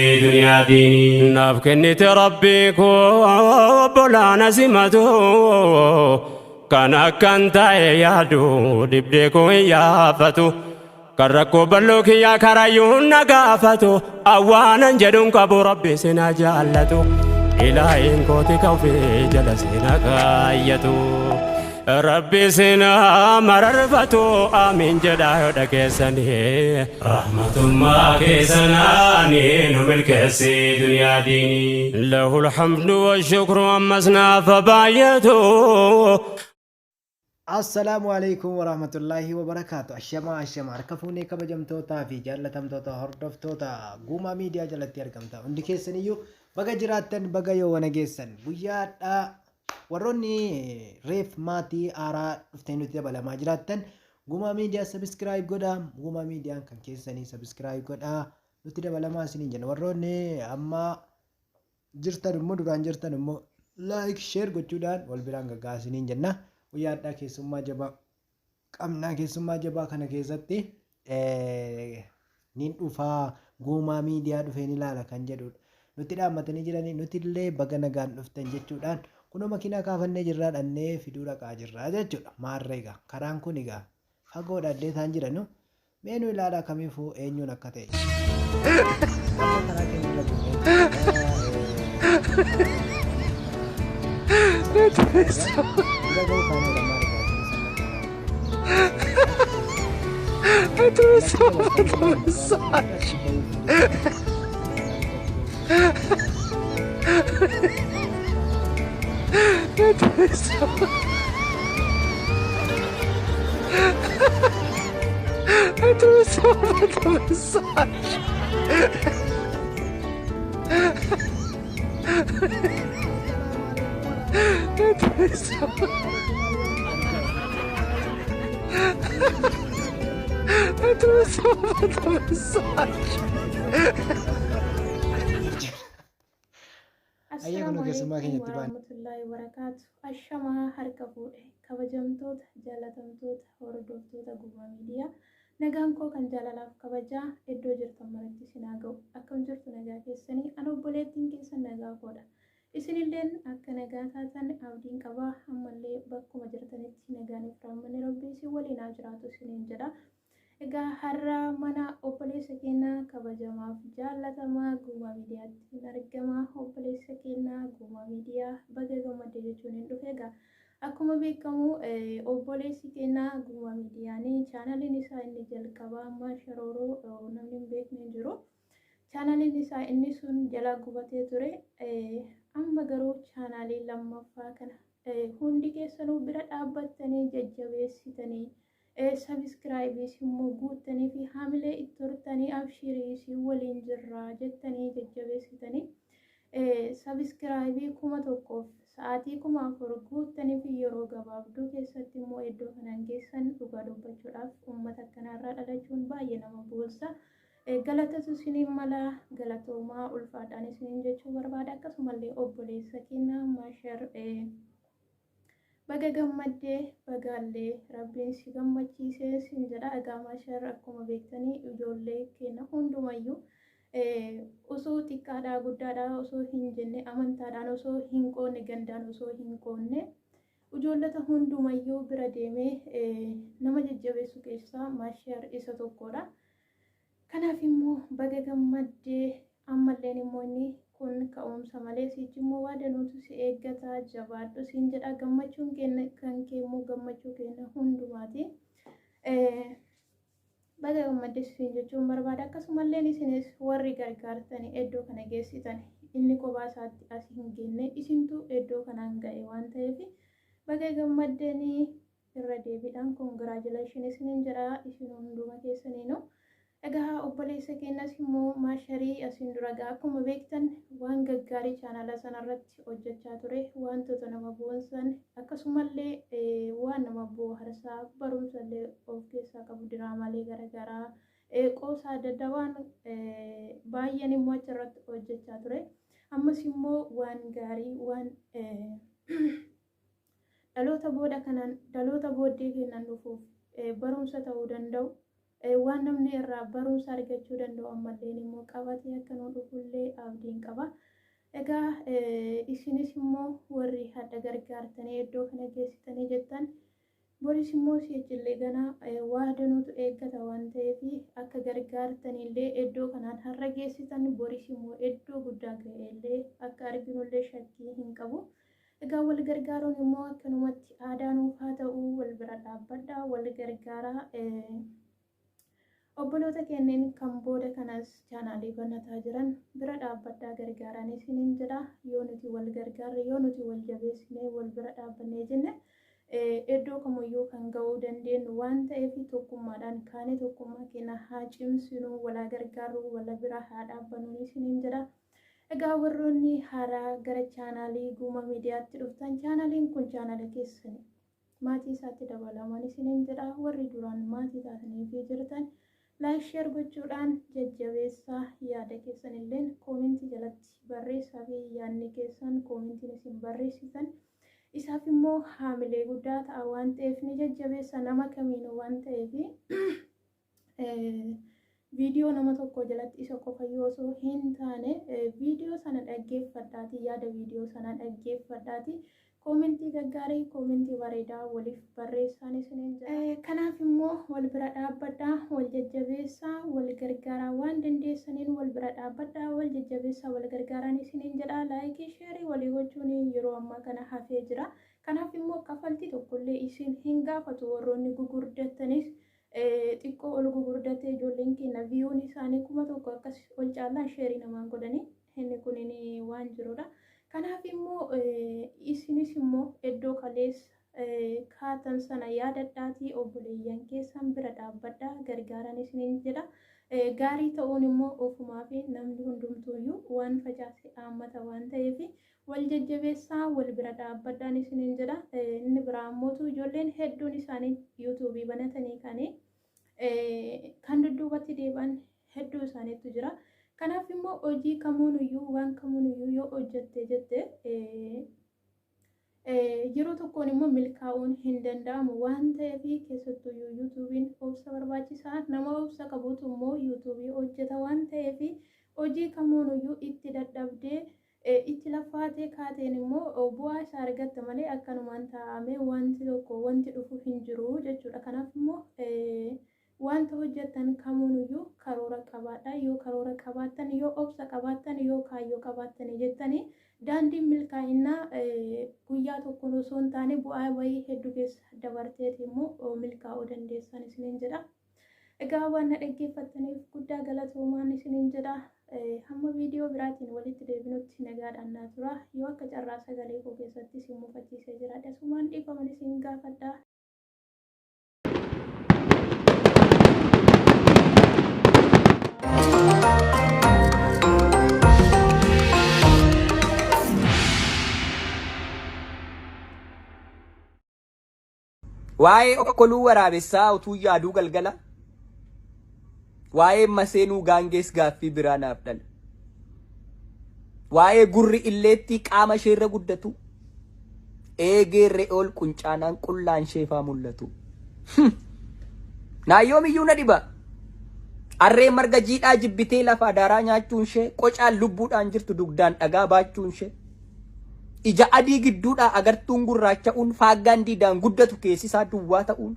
دنيا ديني ناف كنت ربي كو بولا نسمتو كان يادو دبديكو يافتو كركو بلوك يا كرايون نقافتو أوانا جدون كبو ربي سنا جالتو إلهين كوتي كوفي جلسنا قايتو ربي سنا مررفتو آمين جدا دكيسني رحمة ما كيسناني نمل كسي دنيا ديني له الحمد والشكر ومسنا فبايتو. السلام عليكم ورحمة الله وبركاته. الشما ركفوني كبجمتوتا في جالتمتوتا هردفتوتا قوما ميديا جلتي أرقمتا عندي كيسنيو بقى جراتن بقى يو ونقيسن بيات وروني ريف ماتي آراء افتينو تيبالا ما جراتن قوما ميديا سبسكرايب قدام قوما ميديا كان كيسني سبسكرايب قدا نتي بالا ما سنين جن وروني أما جرتن مو دران جرتن مو لايك شير قدودان والبرانغا قاسنين جنة ويادا keessummaa jabaa qabnaa keessummaa jabaa kana keessatti nin dhufaa guumaa miidiyaa dhufeen ilaala kan jedhudha. Nuti dhaammatanii jiranii nuti illee baga nagaan dhuftan jechuudhaan kunoo makiinaa kaafannee jirraa dhannee fiduu dhaqaa jirraa jechuudha. Maarree egaa karaan kun egaa fagoodha illee isaan jiranu meenuu ilaalaa kamiifuu eenyuun akka ta'e. Karaa keenya irra Assalamualaikum warahmatullahi wabarakatuh. Ashama harka fuudhe kabajamtoota jaalatamtoota hordoftoota guumaa miidiyaa nagaan koo kan jaalalaaf kabajaa iddoo jirtan maratti sinaa ga'u akkam jirtu nagaa keessanii an obboleettiin keessan nagaa koodha isinilleen akka nagaa taatan abdiin qabaa ammallee bakkuma jirtanitti nagaaniif raammanni rabbii isin waliin haa jiraatu isiniin jedha. Egaa har'a mana obboleessa keenyaa kabajamaaf jaalatamaa guumaa miidiyaatti argama. Obboleessa keenyaa guumaa miidiyaa baga gammadde jechuun hin dhufe. Egaa akkuma beekamu obboleessi keenyaa guumaa miidiyaanii chaanaliin isaa inni jalqabaa amma sharooroo namni hin beekne jiru. Chaanaliin isaa inni sun jala gubatee ture. Amma garuu chaanalii lammaffaa kana hundi keessanuu bira dhaabbattanii jajjabeessitanii sabskraayibii simmoo guuttanii fi haamilee itti hortanii abshirii si waliin jirraa jettanii jajjabeessitanii sabskraayibii 1,000 sa'aatii 4,000 guuttanii fi yeroo gabaabduu keessatti immoo iddoo kanaan geessan dhugaa dubbachuudhaaf uummata akkanarraa dhalachuun baay'ee nama boonsa. Galatatu isiniin mala galatoomaa ulfaadhaan isiniin jechuu barbaada. Akkasumallee obboleessa keenyaa maashar baga gammaddee bagaallee rabbiin si gammachiisee sin jedha. Egaa maashar akkuma beektanii ijoollee keenya hundumayyuu osoo xiqqaadhaa guddaadhaa osoo hin jenne amantaadhaan osoo hin qoonne gandaan osoo hin qoonne ijoollota hundumayyuu bira deemee nama jajjabeessu keessaa maashar isa tokkodha. Kanaaf immoo baga gammaddee ammalleen immoo inni kun ka'umsa malee sichi immoo waa danuutu si eeggataa jabaadhu siin jedha. Gammachuun keenya kan keemmoo gammachuu keenya hundumaati. Baga gammaddee siin jechuun barbaada. Akkasumallee isinis warri gargaartanii iddoo kana geessitan inni kophaa isaatti as hin geenne isintu iddoo kanaan ga'e waan ta'eef baga gammaddanii irra deebiidhaan koongiraajulaashinii isiniin jedha isin hunduma keessaniinuu. Egaa obboleessa keenyas immoo maasharii asiin dura akkuma beektan waan gaggaarii chaanala sanarratti hojjechaa ture wantoota nama boonsan akkasumallee waan nama bohaarsaa barumsallee of keessaa qabu diraamaalee garaagaraa qoosaa adda addaa waan baay'een immoo achirratti hojjechaa ture. Ammas immoo waan gaarii waan dhaloota booddee kennan dhufuuf barumsa ta'uu danda'u. waan namni irraa barumsa argachuu danda'u ammallee immoo qabatee akka nu dhufullee abdiin qaba. Egaa isinis immoo warri hadda gargaartanii iddoo kana geessitanii jettan boris immoo si'achillee ganaa waa danuutu eeggata waan ta'eef akka gargaartanillee iddoo kanaan har'a geessitan boris immoo iddoo guddaa ga'ellee akka arginullee shakkii hin qabu. Egaa wal gargaaruun immoo akkanumatti aadaa nuuf haa ta'u wal bira dhaabbadhaa wal gargaaraa. Obboloota kenneen kan booda kanas chaanaalii bannataa jiran bira dhaabbadhaa gargaaraan isiniin jedha. Yoo nuti wal gargaarre yoo nuti wal jabeessinee wal bira dhaabbannee jenne iddoo kamiyyuu kan ga'uu dandeenyu waan ta'eef tokkummaadhaan kaanee tokkummaa keenya haa cimsinu walaa gargaarru wal bira haa dhaabbannu isiniin jedha. Egaa warroonni haaraa gara chaanaalii Guuma Miidiyaatti dhuftan chaanaaliin kun chaanaala keessani maatii isaatti dabalaman isiniin jedha. Warri duraan maatii taatanii jirtan like share gochuudhaan jajjabeessaa yaada keessan illee koomentii jalatti barreessaa fi yaadni keessan koomentiin isin barreessitan isaaf immoo haamilee guddaa ta'a waan ta'eef ni jajjabeessa nama kamiinuu waan ta'eef viidiyoo nama tokko jalatti isa qofa yoo osoo hin taane viidiyoo sana dhaggeeffadhaati yaada viidiyoo sana dhaggeeffadhaati. Koomentii gaggaarii koomentii bareedaa waliif barreessaan isiniin jedha. Kanaaf immoo wal bira dhaabbadhaa wal jajjabeessaa wal gargaaraa waan dandeessaniin wal bira dhaabbadhaa wal jajjabeessaa wal gargaaraan isiniin jedha. Laayikii sheerii walii gochuun yeroo ammaa kana hafee jira. Kanaaf immoo kafaltii tokkollee isin hin gaafatu warroonni gugurdattanis xiqqoo ol gugurdattee ijoolleen keenya viyuun isaanii 1,000 akkas ol caallaan sheerii namaan godhanii inni kunin waan jirudha. Kanaaf immoo isinis immoo iddoo kaleessa kaatan sana yaadadhaatii obboleeyyan keessan bira dhaabbadhaa gargaaran isiniin jedha. Gaarii ta'uun immoo ofumaa fi namni hundumtuuyyuu waan facaase haammata waan ta'eef wal jajjabeessaa wal bira dhaabbadhaan isiniin jedha. Inni biraa ammootu ijoolleen hedduun isaanii yuutuubii banatanii kan dudduubatti deebi'an hedduu isaaniitu jira. Kanaaf immoo hojii kamuunuyyuu waan kamuunuyyuu yoo hojjette jette yeroo tokkoon immoo milkaa'uun hin danda'amu waan ta'eef keessattuyyuu yuutuubiin obsa barbaachisaa nama obsa qabuutu immoo yuutuubii hojjeta waan ta'eef hojii kamuunuyyuu itti dadhabdee itti lafaatee kaateen immoo bu'aa isaa argatta malee akkanumaan taa'amee wanti tokko wanti dhufu hin jiru jechuudha. Kanaaf immoo wanta hojjetan kamuunuyyuu karoora qabaadhaa yoo karoora qabaattan yoo obsa qabaattan yoo kaayyoo qabaattan jettanii daandiin milkaa'inaa guyyaa tokkoon osoo hin taane bu'aa wayii hedduu keessa dabarteeti immoo milkaa'uu dandeessan isiniin jedha. Egaa waan dhaggeeffattaniif guddaa galatoomaan isiniin jedha. Hamma viidiyoo biraatiin walitti deebinutti nagaadhaan naa tura. Yoo akka carraa sagalee koo keessatti isin mufachiisee jiraadha sumaan dhiifaman isin gaafadha. Waa'ee okkoluu waraabessaa utuu yaaduu galgala waa'ee maseenuu gaangees gaaffii biraa naaf dhala. Waa'ee gurri illeetti qaama isheerra guddatu eegee re'ool quncaanaan qullaan sheefaa mul'atu. Naayyoomiyyuu na dhiba. Arree marga jiidhaa jibbitee lafa daaraa nyaachuun ishee qocaan lubbuudhaan jirtu dugdaan dhagaa baachuun ishee ija adii gidduudhaa agartuun gurraacha'uun faaggaan diidaan guddatu keessisaa duwwaa ta'uun